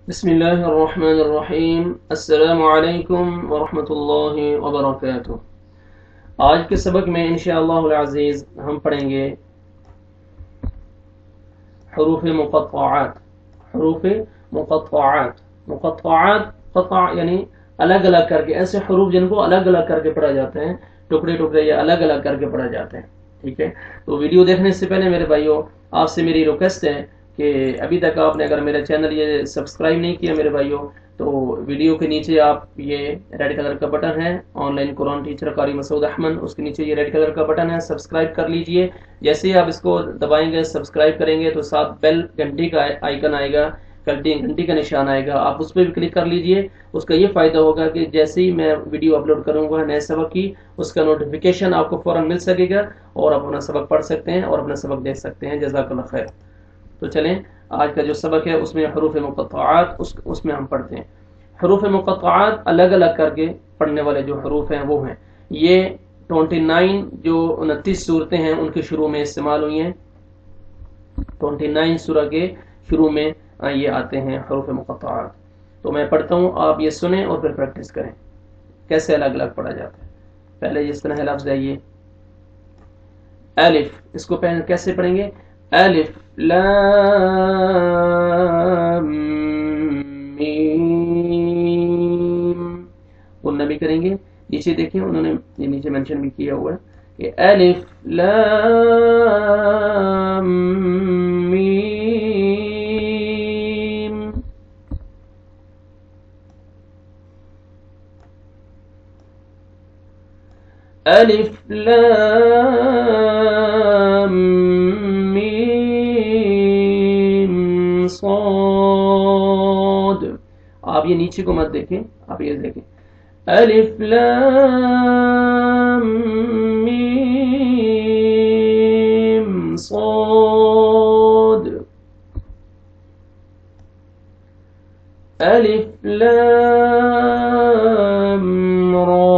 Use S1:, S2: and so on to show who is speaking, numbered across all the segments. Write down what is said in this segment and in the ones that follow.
S1: بسم اللہ الرحمن الرحیم السلام علیکم ورحمۃ اللہ وبرکاتہ۔ آج کے سبق میں انشاءاللہ العزیز ہم پڑھیں گے حروف مقطعات۔ حروف مقطعات، مقطعات قطع یعنی الگ الگ کر کے، ایسے حروف جن کو الگ الگ کر کے پڑھا جاتے ہیں، ٹکڑے ٹکڑے یا الگ الگ کر کے پڑھا جاتے ہیں۔ ٹھیک ہے، تو ویڈیو دیکھنے سے پہلے میرے بھائیوں آپ سے میری ریکویسٹ ہے کہ ابھی تک آپ نے اگر میرا چینل یہ سبسکرائب نہیں کیا میرے بھائیوں، تو ویڈیو کے نیچے آپ یہ ریڈ کلر کا بٹن ہے آن لائن قرآن ٹیچر قاری مسعود احمد، اس کے نیچے یہ ریڈ کلر کا بٹن ہے، سبسکرائب کر لیجئے۔ جیسے ہی آپ اس کو دبائیں گے، سبسکرائب کریں گے، تو ساتھ بیل گھنٹی کا آئیکن آئے گا، گھنٹی کا نشان آئے گا، آپ اس پہ بھی کلک کر لیجئے۔ اس کا یہ فائدہ ہوگا کہ جیسے ہی میں ویڈیو اپلوڈ کروں گا نئے سبق کی، اس کا نوٹیفیکیشن آپ کو فوراً مل سکے گا اور آپ اپنا سبق پڑھ سکتے ہیں اور اپنا سبق دیکھ سکتے ہیں۔ جزاک اللہ خیر۔ تو چلیں آج کا جو سبق ہے اس میں حروف مقطعات اس میں ہم پڑھتے ہیں۔ حروف مقطعات الگ الگ کر کے پڑھنے والے جو حروف ہیں وہ ہیں یہ 29 جو 29 صورتیں ہیں ان کے شروع میں استعمال ہوئی ہیں۔ 29 سورہ کے شروع میں یہ آتے ہیں حروف مقطعات۔ تو میں پڑھتا ہوں، آپ یہ سنیں اور پھر پریکٹس کریں کیسے الگ الگ پڑھا جاتا ہے۔ پہلے جس طرح لفظ ہے یہ الف، اس کو پہلے کیسے پڑھیں گے؟ الف لام میم، غنہ بھی کریں گے۔ نیچے دیکھیں انہوں نے یہ نیچے منشن بھی کیا ہوا ہے کہ الف لام میم۔ الف لام میم صاد۔ آپ یہ نیچے کو مت دیکھیں، آپ یہ دیکھیں الف لام میم صاد، الف لام را،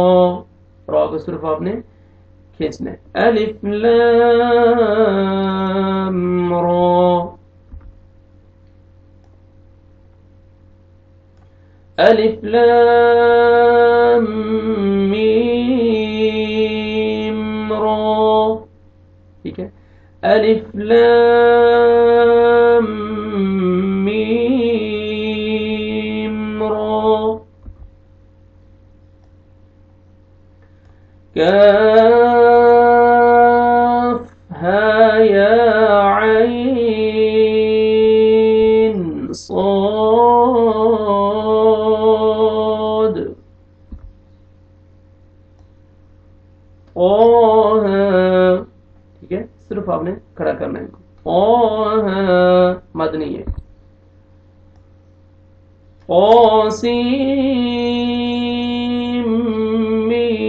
S1: را کو صرف آپ نے کھینچنا ہے، الف لام را، الف لام میم را۔ ٹھیک ہے، الف لام میم را، کاف ہا یا عین صاد، طه، ٹھیک ہے، صرف آپ نے کھڑا کرنا ہے ان کو، طه مد نہیں ہے، طاسیم میم،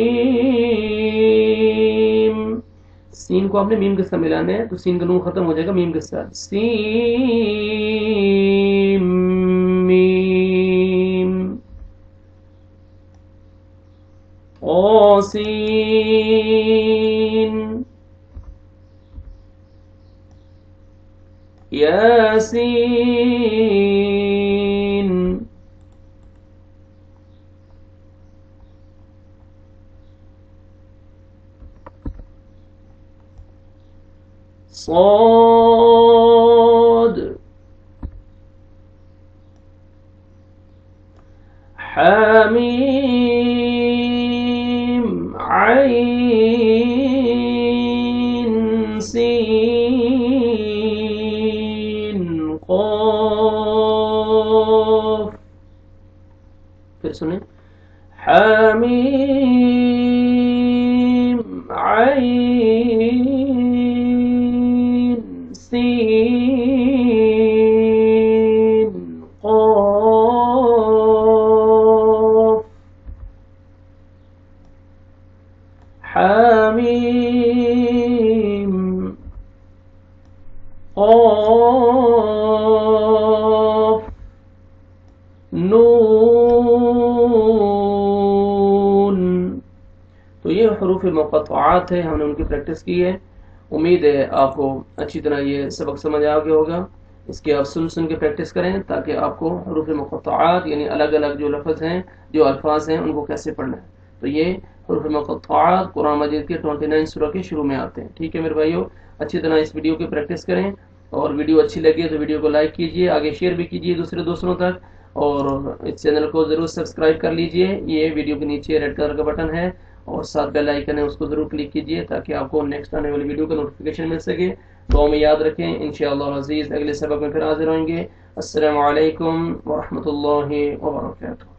S1: سین کو آپ نے میم کے ساتھ ملانا ہے، تو سین کا نون ختم ہو جائے گا میم کے ساتھ، سین میم، طاسین، یاسین، صاد، حامیم عین سین قاف، پھر سنیں حامیم عین سین قاف، حامیم قاف نون۔ تو یہ حروف مقطعات ہیں، ہم نے ان کی پریکٹس کی ہے۔ امید ہے آپ کو اچھی طرح یہ سبق سمجھ آ گیا ہوگا۔ اس کی آپ سن کے پریکٹس کریں تاکہ آپ کو حروف مقطعات یعنی الگ الگ جو لفظ ہیں جو الفاظ ہیں ان کو کیسے پڑھنا ہے. تو یہ حروف مقطعات قرآن مجید کے 29 سورہ کے شروع میں آتے ہیں. ٹھیک ہے میرے بھائیو، اچھی طرح اس ویڈیو کی پریکٹس کریں، اور ویڈیو اچھی لگے تو ویڈیو کو لائک کیجیے، آگے شیئر بھی کیجیے دوسروں تک، اور اس چینل کو ضرور سبسکرائب کر لیجیے. یہ ویڈیو کے نیچے ریڈ کلر کا بٹن ہے اور ساتھ بیل آئیکن ہے، اس کو ضرور کلک کیجیے تاکہ آپ کو نیکسٹ آنے والی ویڈیو کا نوٹیفیکیشن مل سکے. دعا میں یاد رکھیں. انشاءاللہ العزیز اگلے سبق میں پھر حاضر ہوئیں گے. السلام علیکم ورحمۃ اللہ وبرکاتہ.